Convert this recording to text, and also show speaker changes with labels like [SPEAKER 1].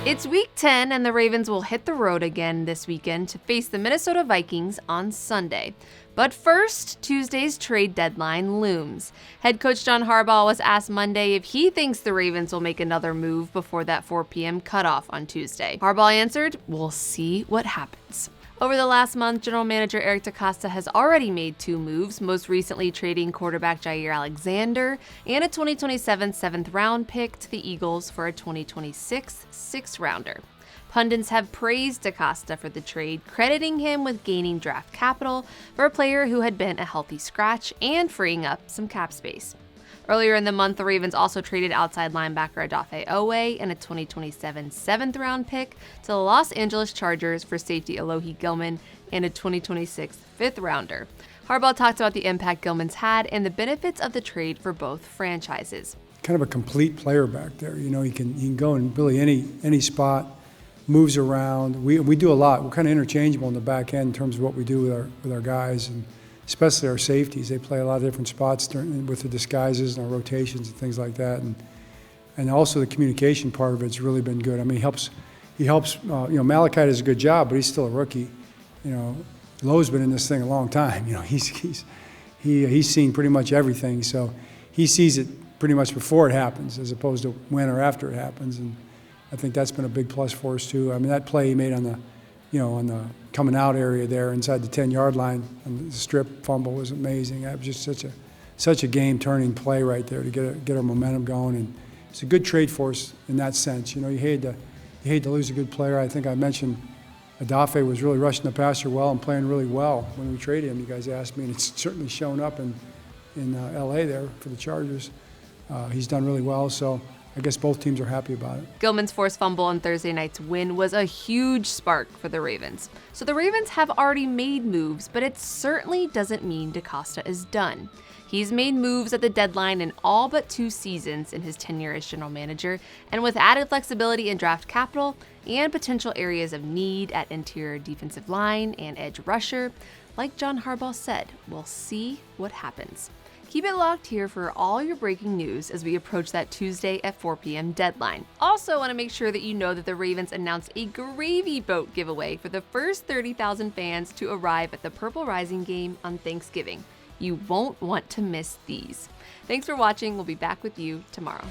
[SPEAKER 1] It's week 10, and the Ravens will hit the road again this weekend to face the Minnesota Vikings on Sunday. But first, Tuesday's trade deadline looms. Head coach John Harbaugh was asked Monday if he thinks the Ravens will make another move before that 4 p.m. cutoff on Tuesday. Harbaugh answered, "We'll see what happens." Over the last month, General Manager Eric DeCosta has already made 2 moves, most recently trading quarterback Jaire Alexander and a 2027 7th-round pick to the Eagles for a 2026 6th-rounder. Pundits have praised DeCosta for the trade, crediting him with gaining draft capital for a player who had been a healthy scratch and freeing up some cap space. Earlier in the month, the Ravens also traded outside linebacker Odafe Oweh and a 2027 7th-round pick to the Los Angeles Chargers for safety Alohi Gilman and a 2026 5th-rounder. Harbaugh talked about the impact Gilman's had and the benefits of the trade for both franchises.
[SPEAKER 2] Kind of a complete player back there. You know, he can go in really any spot, moves around. We do a lot. We're kind of interchangeable in the back end in terms of what we do with our guys, and especially our safeties. They play a lot of different spots with the disguises and our rotations and things like that. And also the communication part of it's really been good. I mean, he helps. Malachi does a good job, but he's still a rookie. You know, Lowe's been in this thing a long time. You know, he's seen pretty much everything, so he sees it pretty much before it happens, as opposed to when or after it happens. And I think that's been a big plus for us too. I mean, that play he made on the coming out area there inside the 10-yard line on the strip fumble was amazing. That was just such a game-turning play right there to get our momentum going, and it's a good trade for us in that sense. You know, you hate to lose a good player. I think I mentioned Odafe was really rushing the passer well and playing really well when we traded him. You guys asked me, and it's certainly shown up in L.A. there for the Chargers. He's done really well, so I guess both teams are happy about it.
[SPEAKER 1] Gilman's forced fumble on Thursday night's win was a huge spark for the Ravens. So the Ravens have already made moves, but it certainly doesn't mean DeCosta is done. He's made moves at the deadline in all but 2 seasons in his tenure as general manager, and with added flexibility in draft capital and potential areas of need at interior defensive line and edge rusher, like John Harbaugh said, we'll see what happens. Keep it locked here for all your breaking news as we approach that Tuesday at 4 p.m. deadline. Also want to make sure that you know that the Ravens announced a gravy boat giveaway for the first 30,000 fans to arrive at the Purple Rising game on Thanksgiving. You won't want to miss these. Thanks for watching. We'll be back with you tomorrow.